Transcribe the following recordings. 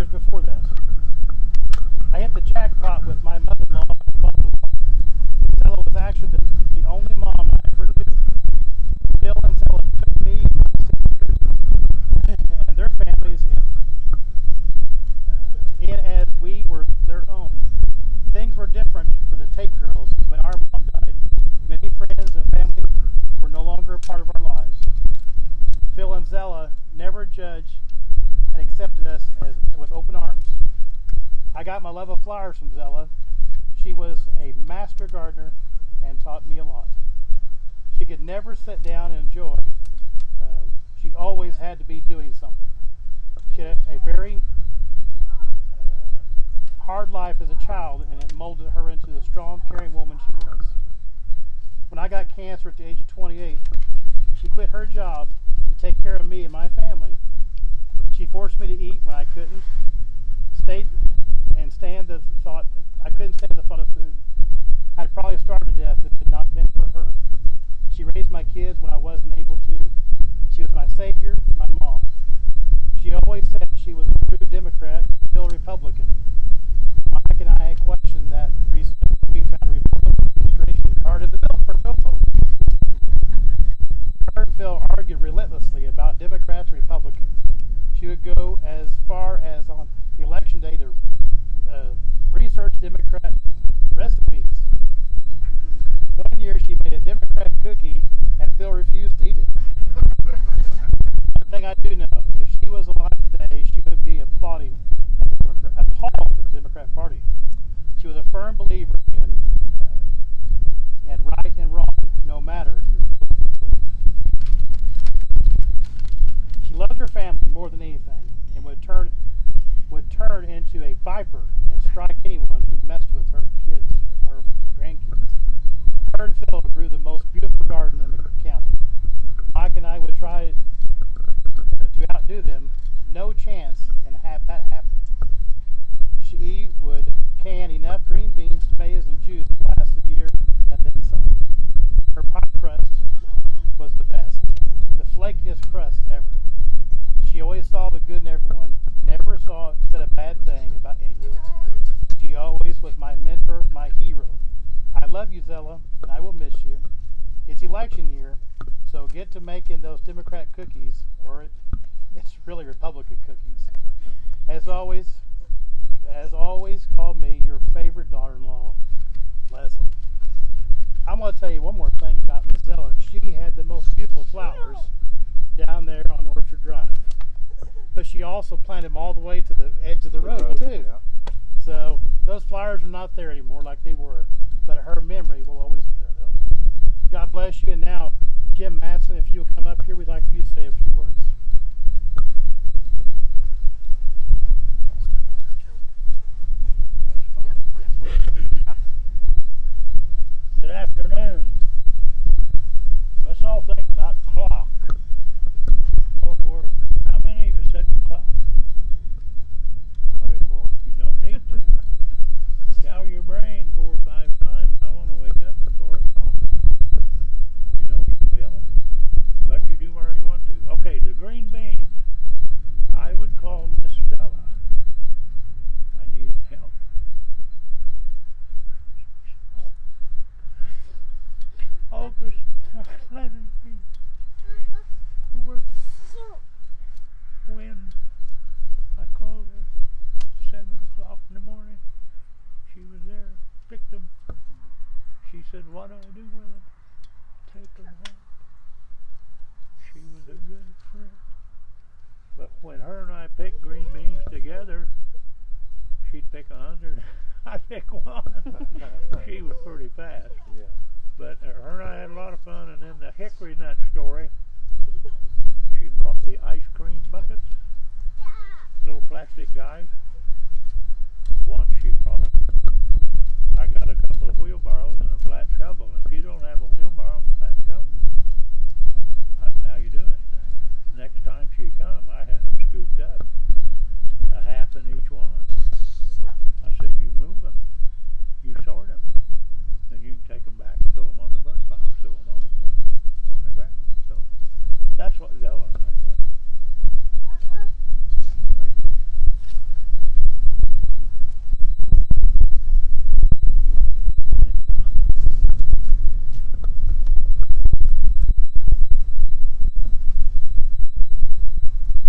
years before that. I hit the jackpot with my mother-in-law and father-in-law. Zella was actually the only mom I ever knew. Bill and Zella took me and my sisters and their families in as we were their own. Things were different for the Tate girls when our mom died. Many friends and family were no longer a part of our lives. Phil and Zella never judged and accepted us with open arms. I got my love of flowers from Zella. She was a master gardener and taught me a lot. She could never sit down and enjoy. She always had to be doing something. She had a very hard life as a child, and it molded her into the strong, caring woman she was. When I got cancer at the age of 28, she quit her job to take care of me and my family. She forced me to eat when I couldn't. I couldn't stand the thought of food. I'd probably starved to death if it had not been for her. She raised my kids when I wasn't able to. She was my savior, my mom. She always said she was a true Democrat, still a Republican. Mike and I questioned that recently. We found a Republican registration card in the billfold. Her and Phil argued relentlessly about Democrats and Republicans. She would go as far as on election day to research Democrat recipes. One year she made a Democrat cookie and Phil refused to eat it. One thing I do know, if she was alive today, she would be appalled at the Democrat Party. She was a firm believer in right and wrong, no matter your political belief. She loved her family more than anything and would turn into a viper and strike anyone who messed with her kids, her grandkids. Her and Phil grew the most beautiful garden in the county. Mike and I would try to outdo them. No chance in that happening. She would can enough green beans, tomatoes, and juice to last a year and then some. Her pie crust was the best, the flakiest crust ever. She always saw the good in everyone, never said a bad thing about anyone. She always was my mentor, my hero. I love you, Zella, and I will miss you. It's election year, so get to making those Democrat cookies, or it's really Republican cookies. As always, call me your favorite daughter-in-law, Leslie. I'm going to tell you one more thing about Miss Zella. She had the most beautiful flowers down there on Orchard Drive. But she also planted them all the way to the edge of the road, too. Yeah. So those flowers are not there anymore like they were. But her memory will always be there, though. God bless you. And now, Jim Matson, if you'll come up here, we'd like for you to say a few words. Good afternoon. Let's all think about the clock. Go to work. How many of you set the clock? Not anymore. You don't need to. Tell your brain 4 or 5 times, I want to wake up at 4 o'clock. You know you will, but you do where you want to. Okay, the green beans. I would call Miss Zella. I needed help. August, let it be. When I called her 7 o'clock in the morning, she was there, picked them. She said, what do I do with them? Take them home. She was a good friend. But when her and I picked green beans together, she'd pick 100, I'd pick 1. She was pretty fast. Yeah. But her and I had a lot of fun, and then the hickory nut story, she brought the ice cream buckets, little plastic guys. Once she brought them, I got a couple of wheelbarrows and a flat shovel. If you don't have a wheelbarrow and a flat shovel, I don't know how you do anything. Next time she come, I had them scooped up, a half in each one. I said, you move them, you sort them, then you can take them back and throw them on the burn pile, throw them on the ground. So that's what Zella and I did.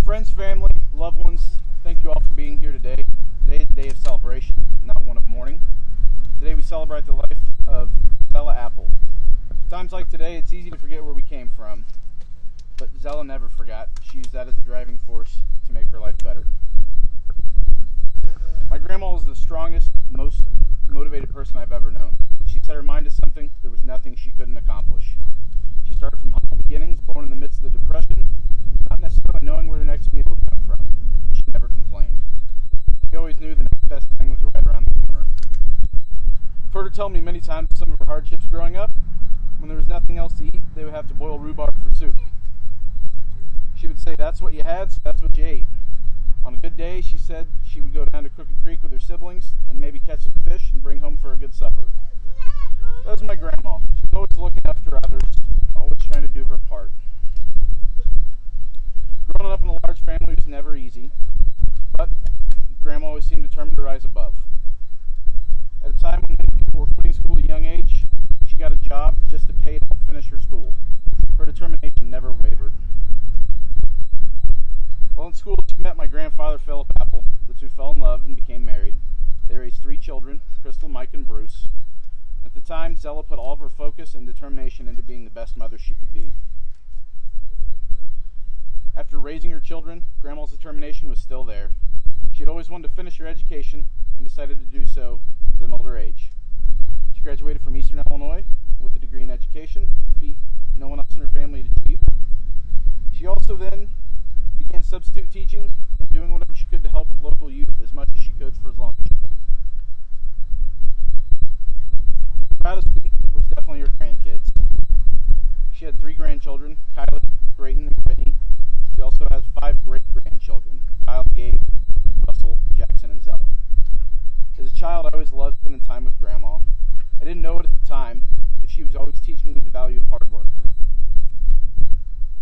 Friends, family, loved ones, thank you all for being here today. Today is a day of celebration, not one of mourning. Today we celebrate the life of Zella Apple. Times like today, it's easy to forget where we came from, but Zella never forgot. She used that as a driving force to make her life better. My grandma was the strongest, most motivated person I've ever known. When she set her mind to something, there was nothing she couldn't accomplish. She started from humble beginnings, born in the midst of the Depression, not necessarily knowing where the next meal would come from. She never complained. She always knew the next best thing was right around the corner. I've heard her tell me many times some of her hardships growing up. When there was nothing else to eat, they would have to boil rhubarb for soup. She would say, "That's what you had, so that's what you ate." On a good day, she said she would go down to Crooked Creek with her siblings and maybe catch some fish and bring home for a good supper. That was my grandma. She was always looking after others, always trying to do her part. Growing up in a large family was never easy, but Grandma always seemed determined to rise above. At a time when many people were quitting school at a young age, she got a job just to pay to help finish her school. Her determination never wavered. While in school, she met my grandfather, Philip Apple. The two fell in love and became married. They raised 3 children, Crystal, Mike, and Bruce. At the time, Zella put all of her focus and determination into being the best mother she could be. After raising her children, Grandma's determination was still there. She had always wanted to finish her education and decided to do so at an older age. She graduated from Eastern Illinois with a degree in education, a feat no one else in her family had achieved. She also then began substitute teaching and doing whatever she could to help with local youth as much as she could for as long as she could. Proudest feat was definitely her grandkids. She had 3 grandchildren, Kylie, Brayton, and Brittany. She also has 5 great-grandchildren, Kyle, Gabe, Russell, Jackson, and Zella. As a child, I always loved spending time with Grandma. I didn't know it at the time, but she was always teaching me the value of hard work.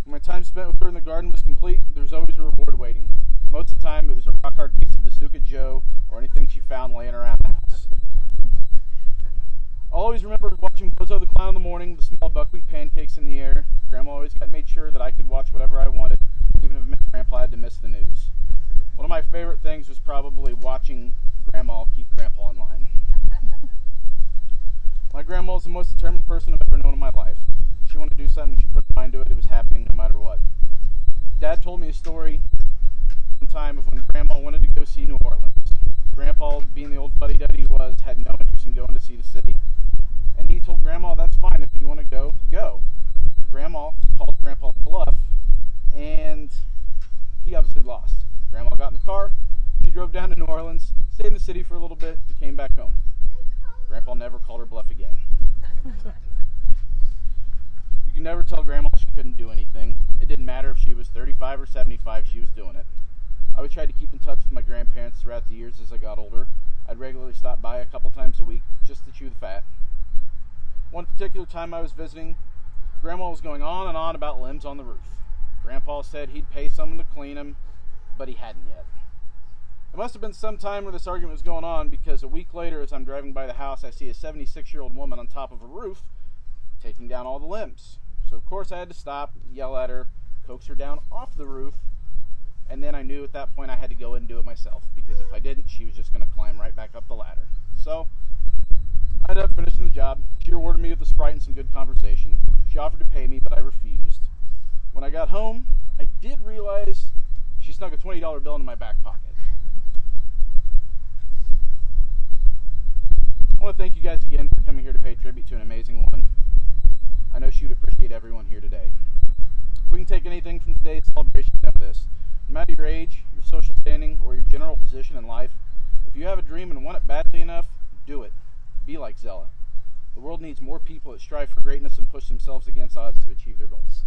When my time spent with her in the garden was complete, there was always a reward waiting. Most of the time, it was a rock-hard piece of Bazooka Joe or anything she found laying around the house. I'll always remember watching Bozo the Clown in the morning, the smell of buckwheat pancakes in the air. Grandma always made sure that I could watch whatever I wanted, even if it meant Grandpa had to miss the news. One of my favorite things was probably watching Grandma keep Grandpa in line. My grandma was the most determined person I've ever known in my life. If she wanted to do something, she put her mind to it. It was happening no matter what. Dad told me a story one time of when Grandma wanted to go see New Orleans. Grandpa, being the old fuddy-duddy he was, had no interest in going to see the city. And he told Grandma, "That's fine, if you want to go, go." Grandma called Grandpa's bluff, and he obviously lost. Grandma got in the car, she drove down to New Orleans, stayed in the city for a little bit, and came back home. Grandpa never called her bluff again. You can never tell Grandma she couldn't do anything. It didn't matter if she was 35 or 75, she was doing it. I always tried to keep in touch with my grandparents throughout the years as I got older. I'd regularly stop by a couple times a week just to chew the fat. One particular time I was visiting, Grandma was going on and on about limbs on the roof. Grandpa said he'd pay someone to clean them, but he hadn't yet. It must have been some time where this argument was going on, because a week later, as I'm driving by the house, I see a 76-year-old woman on top of a roof taking down all the limbs. So, of course, I had to stop, yell at her, coax her down off the roof, and then I knew at that point I had to go in and do it myself, because if I didn't, she was just going to climb right back up the ladder. So, I ended up finishing the job. She rewarded me with a Sprite and some good conversation. She offered to pay me, but I refused. When I got home, I did realize she snuck a $20 bill into my back pocket. I want to thank you guys again for coming here to pay tribute to an amazing woman. I know she would appreciate everyone here today. If we can take anything from today's celebration, know this. No matter your age, your social standing, or your general position in life, if you have a dream and want it badly enough, do it. Be like Zella. The world needs more people that strive for greatness and push themselves against odds to achieve their goals.